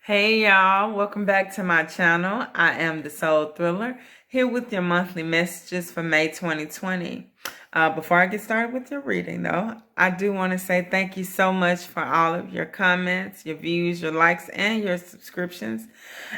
Hey y'all, welcome back to my channel. I am the Soul Thriller, here with your monthly messages for May 2020. Before I get started with your reading though, I do want to say thank you so much for all of your comments, your views, your likes, and your subscriptions.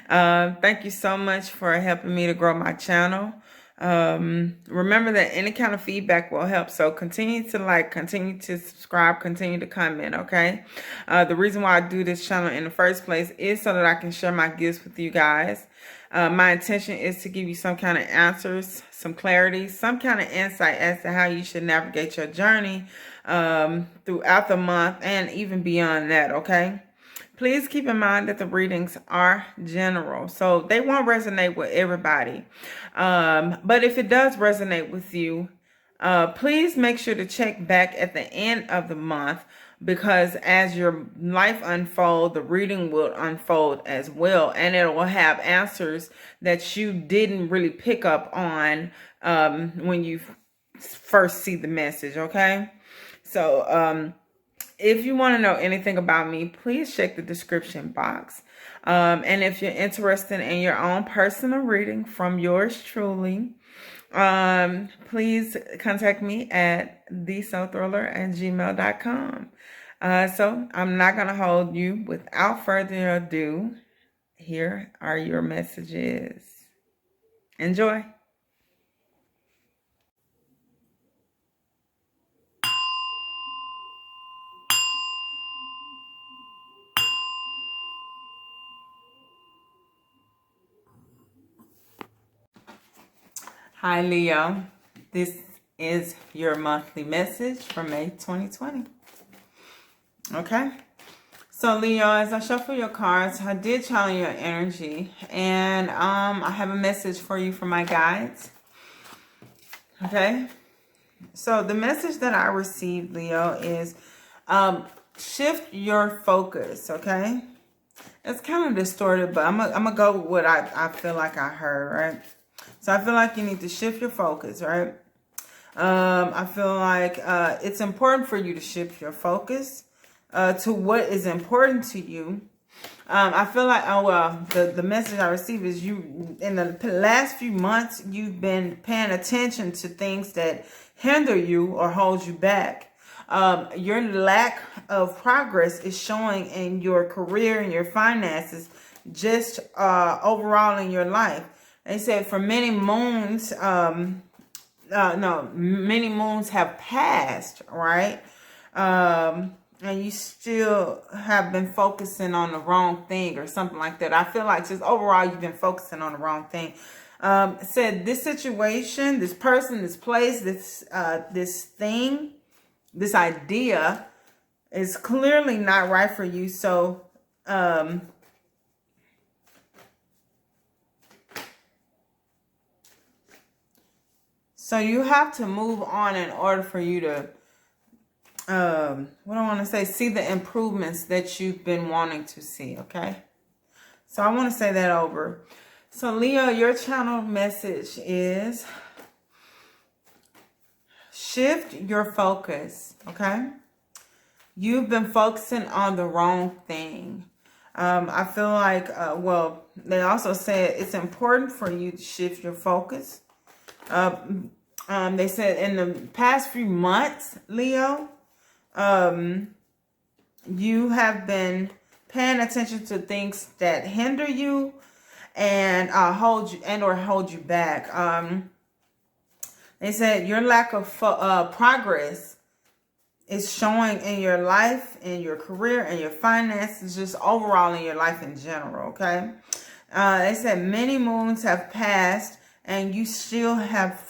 Thank you so much for helping me to grow my channel. Remember that any kind of feedback will help, so continue to like, continue to subscribe, continue to comment. Okay, the reason why I do this channel in the first place is so that I can share my gifts with you guys. My intention is to give you some kind of answers, some clarity, some kind of insight as to how you should navigate your journey throughout the month and even beyond that. Okay, please keep in mind that the readings are general, so they won't resonate with everybody. But if it does resonate with you, please make sure to check back at the end of the month, because as your life unfolds, the reading will unfold as well, and it will have answers that you didn't really pick up on when you first see the message. Okay, so if you want to know anything about me, please check the description box. And if you're interested in your own personal reading from yours truly, please contact me at thesoulthriller@gmail.com. So I'm not going to hold you. Without further ado, here are your messages. Enjoy. Hi, Leo. This is your monthly message for May 2020. Okay. So, Leo, as I shuffle your cards, I did channel your energy, and I have a message for you from my guides. Okay. So, the message that I received, Leo, is shift your focus. Okay. It's kind of distorted, but I'm gonna go with what I feel like I heard, right? So I feel like you need to shift your focus, right? I feel like it's important for you to shift your focus to what is important to you. I feel like, the message I received is you, in the last few months, you've been paying attention to things that hinder you or hold you back. Your lack of progress is showing in your career and your finances, just overall in your life. They said for many moons, many moons have passed, right? And you still have been focusing on the wrong thing or something like that. I feel like just overall you've been focusing on the wrong thing. Said this situation, this person, this place, this thing, this idea is clearly not right for you. So, so you have to move on in order for you to, see the improvements that you've been wanting to see, okay? So I want to say that over. So Leo, your channel message is shift your focus, okay? You've been focusing on the wrong thing. I feel like, they also said it's important for you to shift your focus. They said in the past few months, Leo, you have been paying attention to things that hinder you and hold you back. They said your lack of progress is showing in your life, in your career, and your finances, just overall in your life in general. Okay. They said many moons have passed, and you still have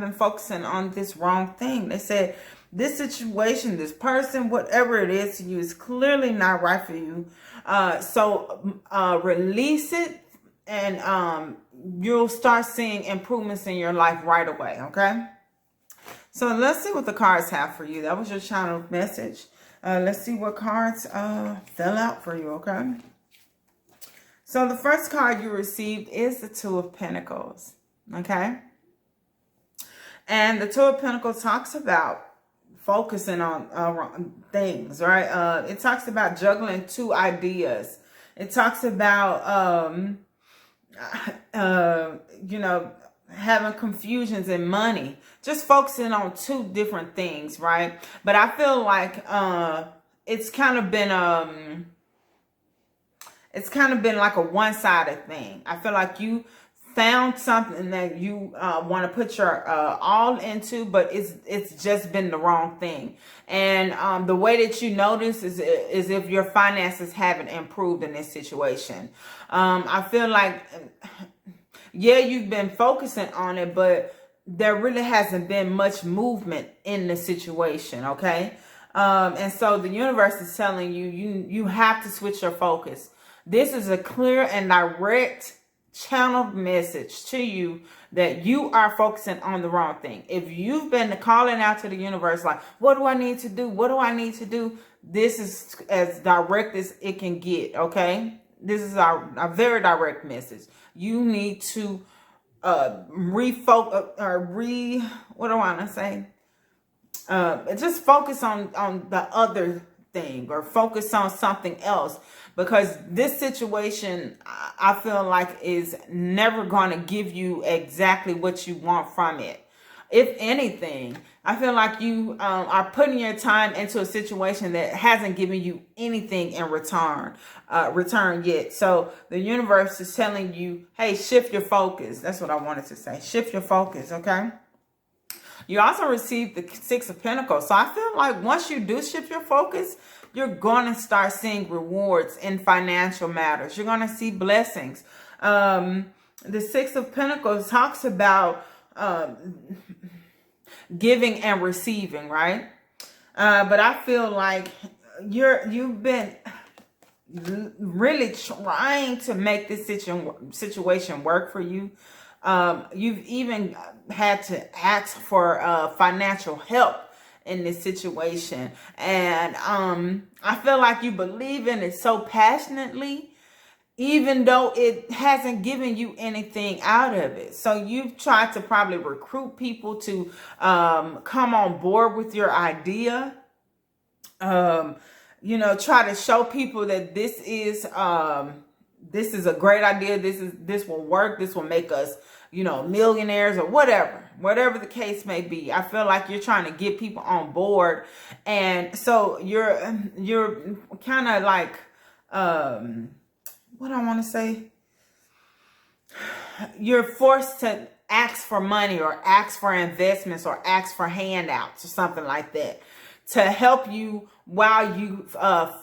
been focusing on this wrong thing. They said this situation, this person, whatever it is to you, is clearly not right for you. So release it, and you'll start seeing improvements in your life right away. Okay. So let's see what the cards have for you. That was your channel message. Let's see what cards fell out for you. Okay. So the first card you received is the Two of Pentacles. Okay. And the Two of Pentacles talks about focusing on things, right? It talks about juggling two ideas. It talks about, you know, having confusions in money, just focusing on two different things, right? But I feel like it's kind of been like a one-sided thing. I feel like you found something that you want to put your all into, but it's just been the wrong thing. And the way that you notice is if your finances haven't improved in this situation. I feel like, yeah, you've been focusing on it, but there really hasn't been much movement in the situation, okay? And so the universe is telling you, you have to switch your focus. This is a clear and direct channeled message to you that you are focusing on the wrong thing. If you've been calling out to the universe like, what do I need to do? What do I need to do? This is as direct as it can get, okay? This is a very direct message. You need to refocus or what do I want to say? Just focus on the other thing, or focus on something else, because this situation, I feel like, is never going to give you exactly what you want from it. If anything, I feel like you are putting your time into a situation that hasn't given you anything in return yet. So the universe is telling you, hey, shift your focus. That's what I wanted to say. Shift your focus, okay? You also received the Six of Pentacles. So I feel like once you do shift your focus, you're going to start seeing rewards in financial matters. You're going to see blessings. The Six of Pentacles talks about giving and receiving, right? But I feel like you've been really trying to make this situation work for you. You've even had to ask for financial help in this situation. And I feel like you believe in it so passionately, even though it hasn't given you anything out of it. So you've tried to probably recruit people to come on board with your idea. You know, try to show people that this is a great idea. This will work. This will make us, you know, millionaires or whatever the case may be. I feel like you're trying to get people on board. And so you're kind of like, what I want to say, you're forced to ask for money or ask for investments or ask for handouts or something like that to help you while you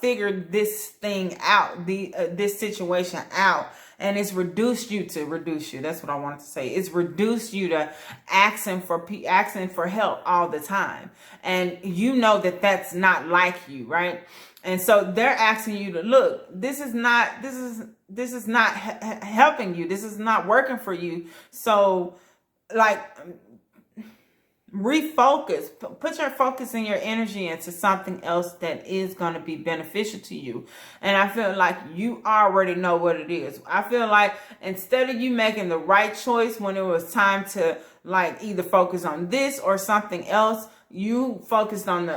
figure this thing out, this situation out. And it's reduced you. That's what I wanted to say. It's reduced you to asking for help all the time. And you know that that's not like you, right? And so they're asking you to look, this is not helping you. This is not working for you. So like, refocus, put your focus and your energy into something else that is going to be beneficial to you. And I feel like you already know what it is. I feel like instead of you making the right choice when it was time to like either focus on this or something else, you focused on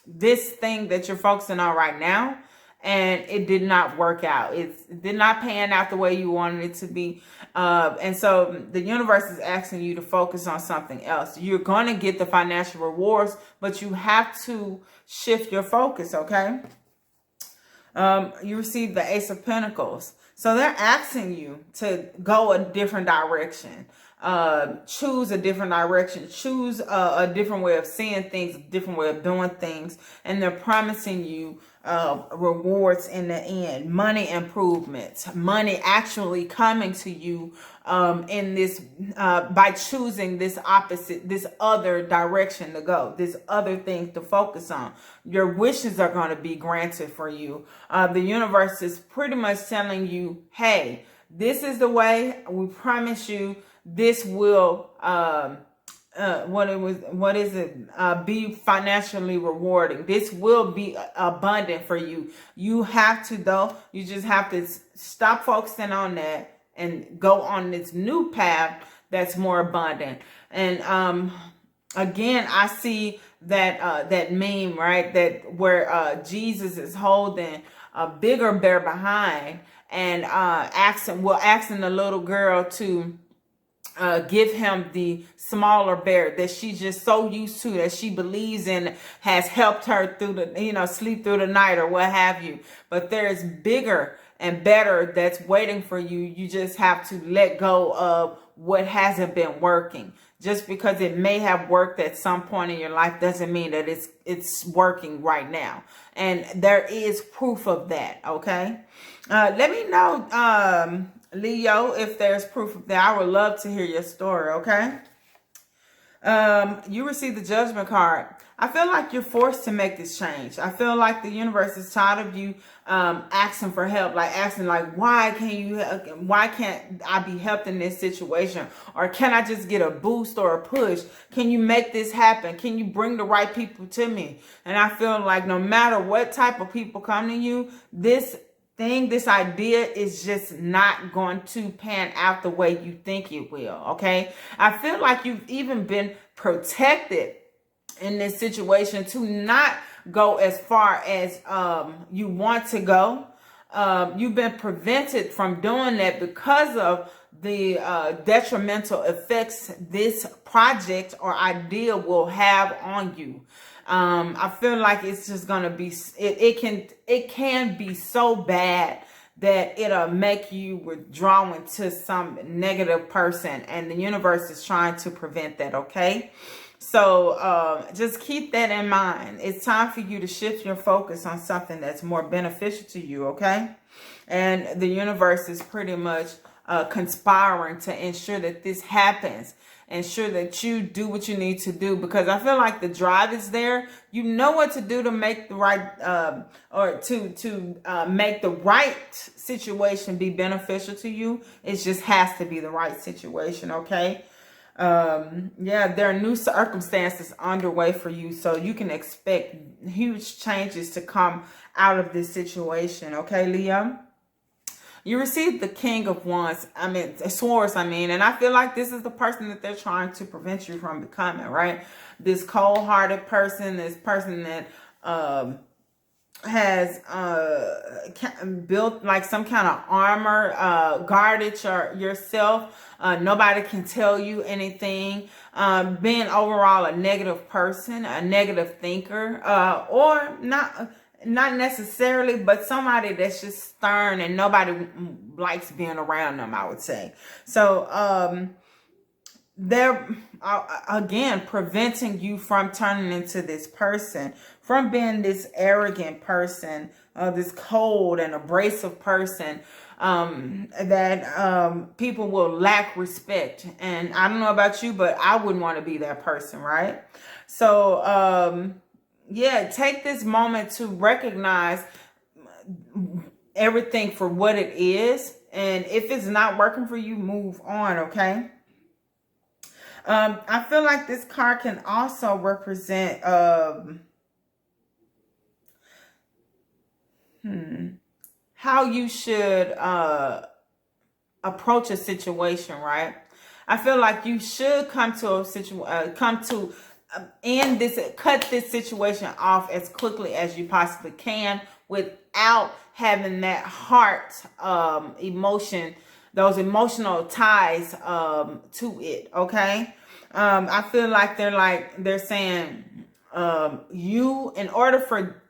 this thing that you're focusing on right now, and it did not work out. It did not pan out the way you wanted it to be. And so the universe is asking you to focus on something else. You're going to get the financial rewards, but you have to shift your focus, okay? You received the Ace of Pentacles. So they're asking you to go a different direction. Choose a different direction, choose a different way of seeing things, a different way of doing things. And they're promising you rewards in the end, money improvements, money actually coming to you in this by choosing this other direction to go, this other thing to focus on. Your wishes are going to be granted for you. The universe is pretty much telling you, hey, this is the way. We promise you this will be financially rewarding. This will be abundant for you. You have to, though, you just have to stop focusing on that and go on this new path that's more abundant. And again, I see that that meme, right? That where Jesus is holding a bigger bear behind and asking the little girl to give him the smaller bear that she's just so used to, that she believes in, has helped her through the, sleep through the night or what have you. But there's bigger and better that's waiting for you. You just have to let go of what hasn't been working. Just because it may have worked at some point in your life doesn't mean that it's working right now. And there is proof of that, okay? Let me know, Leo, if there's proof of that. I would love to hear your story, okay? You received the Judgment card. I feel like you're forced to make this change. I feel like the universe is tired of you asking for help, like asking, like, why can't I be helped in this situation? Or can I just get a boost or a push? Can you make this happen? Can you bring the right people to me? And I feel like no matter what type of people come to you, this idea is just not going to pan out the way you think it will, okay? I feel like you've even been protected in this situation to not go as far as you want to go. You've been prevented from doing that because of the detrimental effects this project or idea will have on you. I feel like it's just gonna be, it can be so bad that it'll make you withdrawn to some negative person, and the universe is trying to prevent that, okay? So just keep that in mind. It's time for you to shift your focus on something that's more beneficial to you, okay? And the universe is pretty much conspiring to ensure that this happens. Ensure that you do what you need to do, because I feel like the drive is there. You know what to do to make the right or to make the right situation be beneficial to you. It just has to be the right situation, okay? Yeah, there are new circumstances underway for you, so you can expect huge changes to come out of this situation, okay, Leo? You received the King of Wands, Swords, and I feel like this is the person that they're trying to prevent you from becoming, right? This cold-hearted person, this person that has built like some kind of armor, guarded yourself. Nobody can tell you anything. Being overall a negative person, a negative thinker, or not necessarily, but somebody that's just stern and nobody likes being around them, I would say. So they're again preventing you from turning into this person, from being this arrogant person, this cold and abrasive person, that people will lack respect. And I don't know about you, but I wouldn't want to be that person, right? So yeah, take this moment to recognize everything for what it is. And if it's not working for you, move on, okay? I feel like this card can also represent how you should approach a situation, right? I feel like you should cut this situation off as quickly as you possibly can without having that heart emotion, those emotional ties to it, okay? I feel like they're saying you, in order for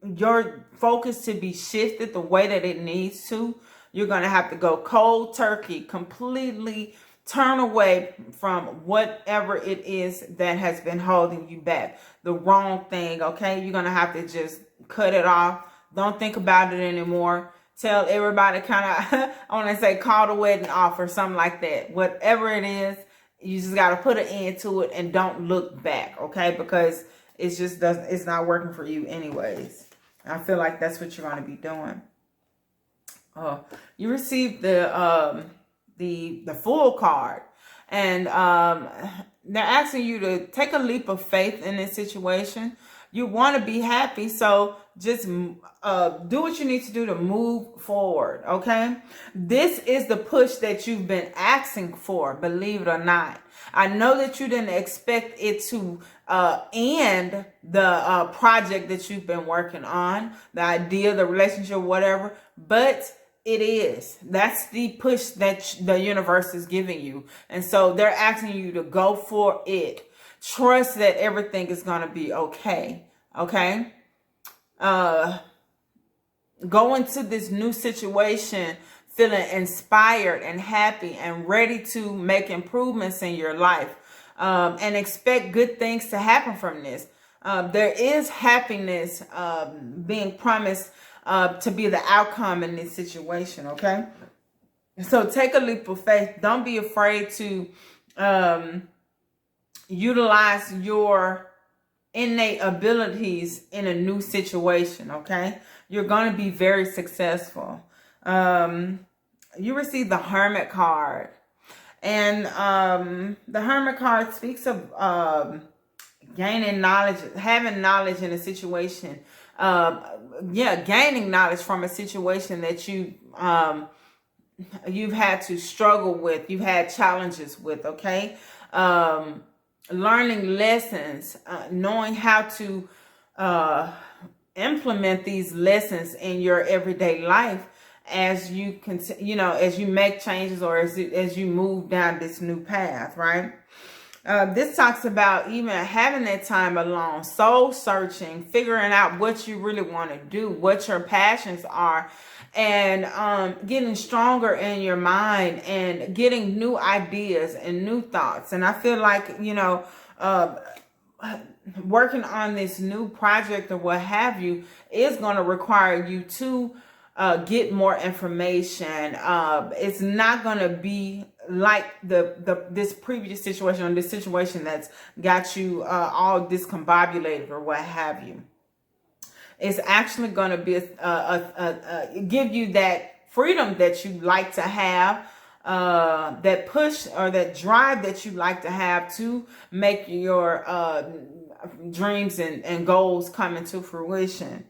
your focus to be shifted the way that it needs to, you're going to have to go cold turkey, completely turn away from whatever it is that has been holding you back. The wrong thing, okay? You're going to have to just cut it off. Don't think about it anymore. Tell everybody, kind of, I want to say, call the wedding off or something like that. Whatever it is, you just got to put an end to it and don't look back, okay? Because it's not working for you anyways. I feel like that's what you're going to be doing. You received the Fool card, and they're asking you to take a leap of faith in this situation. You want to be happy. So just do what you need to do to move forward. Okay. This is the push that you've been asking for, believe it or not. I know that you didn't expect it to end the project that you've been working on, the idea, the relationship, whatever, but it is. That's the push that the universe is giving you. And so they're asking you to go for it. Trust that everything is going to be okay. Okay. Go into this new situation feeling inspired and happy and ready to make improvements in your life. And expect good things to happen from this. There is happiness being promised to be the outcome in this situation, okay? So take a leap of faith. Don't be afraid to utilize your innate abilities in a new situation, okay? You're going to be very successful. You receive the Hermit Card. And the Hermit Card speaks of gaining knowledge, having knowledge in a situation. Gaining knowledge from a situation that you've had to struggle with, you've had challenges with, okay? Learning lessons, knowing how to implement these lessons in your everyday life as you continue, as you make changes or as you move down this new path, right? This talks about even having that time alone, soul searching, figuring out what you really want to do, what your passions are, and getting stronger in your mind and getting new ideas and new thoughts. And I feel like, working on this new project or what have you is going to require you to get more information. It's not going to be like this previous situation or this situation that's got you all discombobulated or what have you. It's actually going to be give you that freedom that you like to have, that push or that drive that you like to have to make your dreams and goals come into fruition.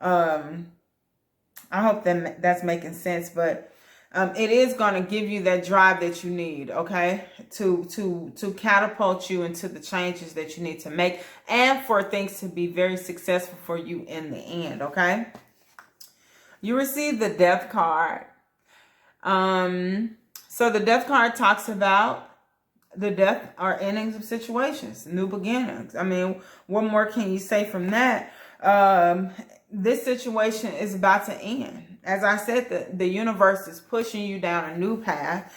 I hope that's making sense, but it is going to give you that drive that you need, okay, to catapult you into the changes that you need to make and for things to be very successful for you in the end, okay? You receive the Death card. So the Death card talks about the death or endings of situations, new beginnings. I mean, what more can you say from that? This situation is about to end. As I said, the universe is pushing you down a new path,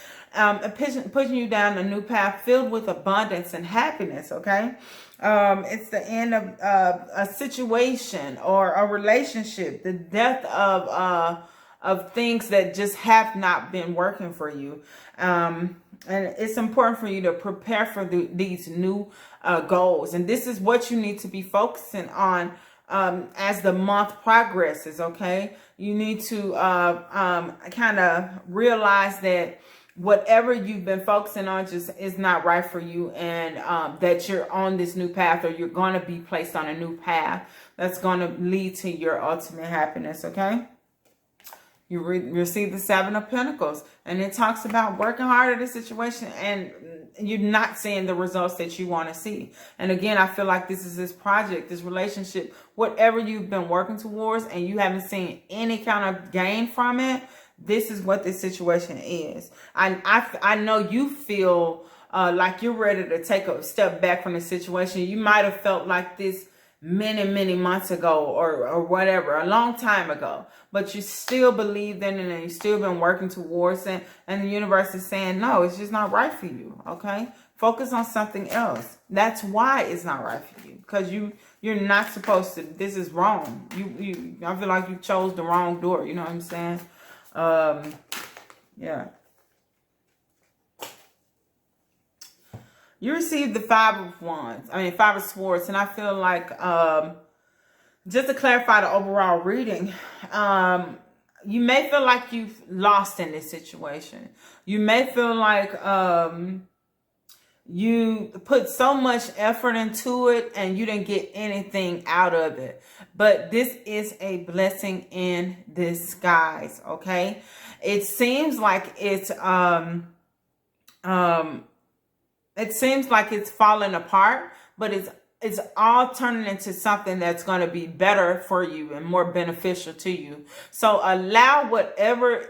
pushing you down a new path filled with abundance and happiness, okay? It's the end of a situation or a relationship, the death of things that just have not been working for you. And it's important for you to prepare for these new goals. And this is what you need to be focusing on as the month progresses, okay? You need to kind of realize that whatever you've been focusing on just is not right for you, and that you're on this new path, or you're going to be placed on a new path that's going to lead to your ultimate happiness, okay? You receive the Seven of Pentacles, and it talks about working hard at a situation and you're not seeing the results that you want to see. And again, I feel like this is this project, this relationship, whatever you've been working towards and you haven't seen any kind of gain from it, this is what this situation is. I know you feel like you're ready to take a step back from the situation. You might have felt like this many months ago or whatever, a long time ago, but you still believed in it and you still been working towards it, and the universe is saying no, it's just not right for you, okay? Focus on something else. That's why it's not right for you, because you're not supposed to. This is wrong. I feel like you chose the wrong door, you know what I'm saying? Yeah. You received the Five of Swords, and I feel like, just to clarify the overall reading, you may feel like you've lost in this situation. You may feel like, you put so much effort into it and you didn't get anything out of it. But this is a blessing in disguise, okay? It seems like it's falling apart, but it's all turning into something that's going to be better for you and more beneficial to you. So allow whatever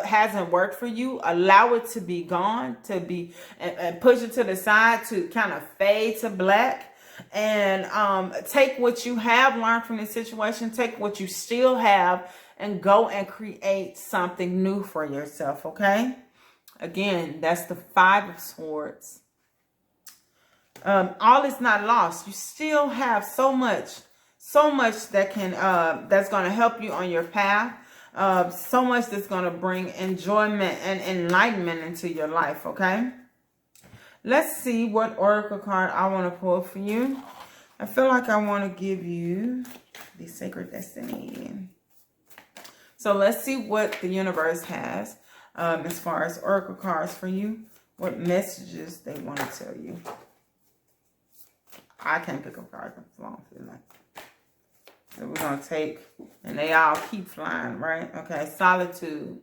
hasn't worked for you, allow it to be gone, to be, and push it to the side, to kind of fade to black. And take what you have learned from this situation, take what you still have, and go and create something new for yourself, okay? Again, that's the Five of Swords. All is not lost. You still have so much that can that's going to help you on your path. So much that's going to bring enjoyment and enlightenment into your life, okay? Let's see what oracle card I want to pull for you. I feel like I want to give you the Sacred Destiny. So let's see what the universe has as far as oracle cards for you. What messages they want to tell you. I can't pick up cards. That's long. So we're going to take, and they all keep flying, right? Okay, solitude.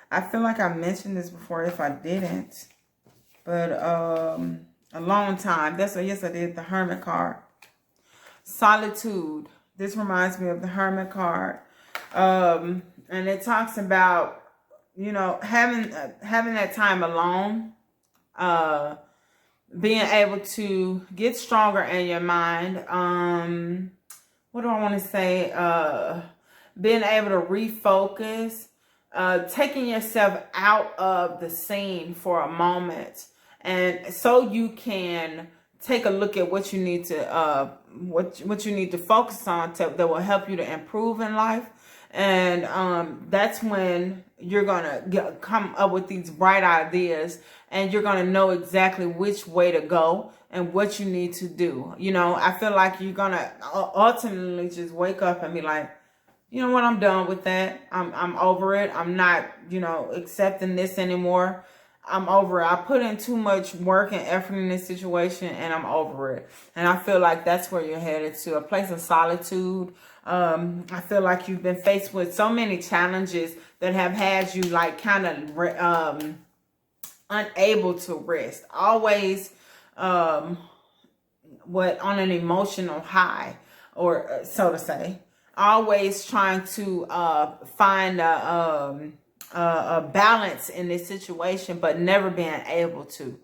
I feel like I mentioned this before if I didn't. But a long time. Yes, I did. The Hermit card. Solitude. This reminds me of the Hermit card. And it talks about, you know, having that time alone. Being able to get stronger in your mind. What do I want to say? Being able to refocus. Taking yourself out of the scene for a moment. And so you can take a look at what you need to what you need to focus on that will help you to improve in life. And that's when you're gonna come up with these bright ideas, and you're gonna know exactly which way to go and what you need to do. You know, I feel like you're gonna ultimately just wake up and be like, you know what, I'm done with that. I'm over it. I'm not, you know, accepting this anymore. I'm over it. I put in too much work and effort in this situation, and I'm over it. And I feel like that's where you're headed to, a place of solitude. I feel like you've been faced with so many challenges that have had you like kind of unable to rest. Always on an emotional high, or so to say. Always trying to find a balance in this situation, but never being able to.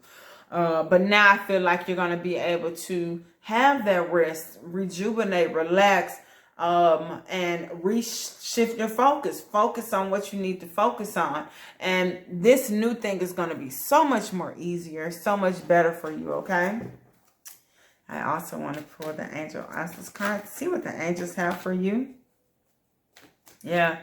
But now I feel like you're going to be able to have that rest, rejuvenate, relax, and shift your focus. Focus on what you need to focus on. And this new thing is going to be so much more easier, so much better for you, okay? I also want to pull the Angel Answers card to see what the angels have for you. Yeah.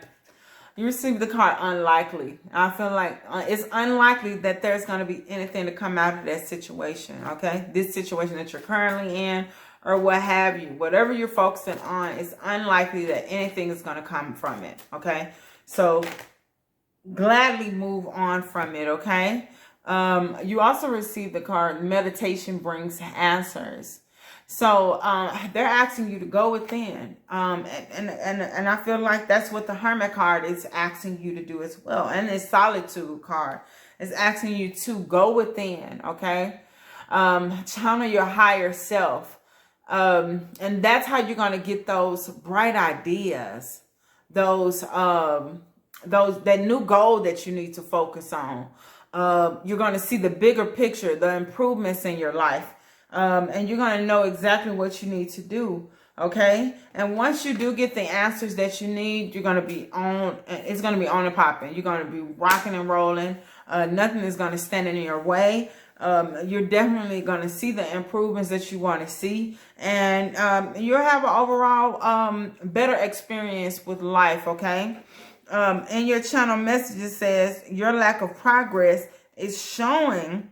You received the card unlikely. I feel like it's unlikely that there's going to be anything to come out of that situation, okay? This situation that you're currently in or what have you. Whatever you're focusing on, it's unlikely that anything is going to come from it, okay? So gladly move on from it, okay? You also received the card Meditation Brings Answers. So they're asking you to go within. And I feel like that's what the Hermit card is asking you to do as well. And the Solitude card is asking you to go within, okay? Channel your higher self. And that's how you're going to get those bright ideas, that new goal that you need to focus on. You're going to see the bigger picture, the improvements in your life. And you're going to know exactly what you need to do. Okay. And once you do get the answers that you need, you're going to be on, it's going to be on and popping. You're going to be rocking and rolling. Nothing is going to stand in your way. You're definitely going to see the improvements that you want to see. And you'll have an overall better experience with life. Okay. And your channel message says your lack of progress is showing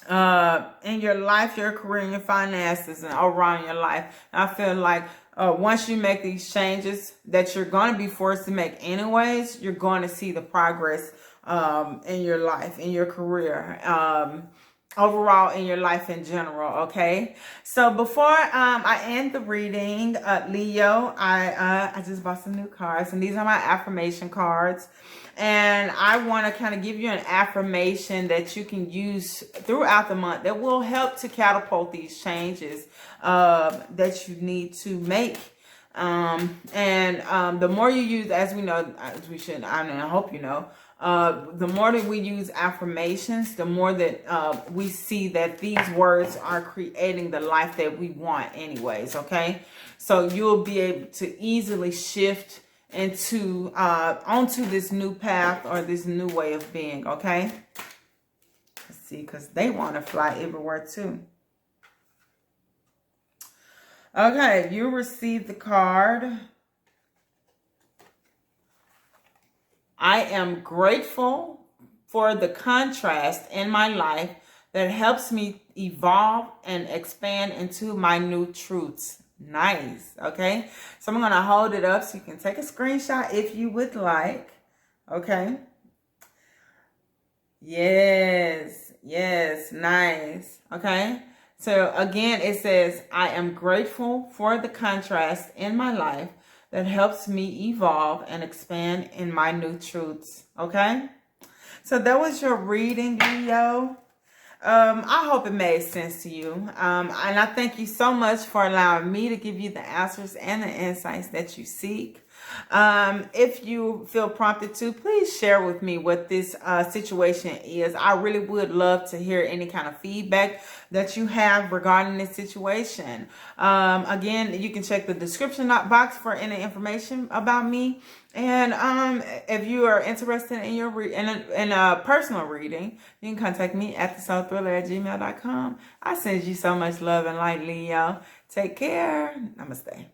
in your life, your career, and your finances, and overall in your life. And I feel like once you make these changes that you're going to be forced to make anyways, you're going to see the progress in your life, in your career. overall in your life in general. Okay, so before I end the reading, Leo, I just bought some new cards, and these are my affirmation cards, and I want to kind of give you an affirmation that you can use throughout the month that will help to catapult these changes that you need to make. The more you use, as we know, as we should, I mean, I hope you know, the more that we use affirmations, the more that we see that these words are creating the life that we want anyways, okay? So you'll be able to easily shift into onto this new path or this new way of being, okay? Let's see, because they want to fly everywhere too. Okay, you received the card. I am grateful for the contrast in my life that helps me evolve and expand into my new truths. Nice. Okay, so I'm going to hold it up so you can take a screenshot if you would like. Okay. Yes. Yes. Nice. Okay. So again, it says, I am grateful for the contrast in my life that helps me evolve and expand in my new truths. Okay. So that was your reading, Leo. I hope it made sense to you. And I thank you so much for allowing me to give you the answers and the insights that you seek. If you feel prompted to, please share with me what this situation is. I really would love to hear any kind of feedback that you have regarding this situation. Again, you can check the description box for any information about me. And if you are interested in your in a personal reading, you can contact me at thesoulthriller@gmail.com. I send you so much love and light, Leo. Take care. Namaste.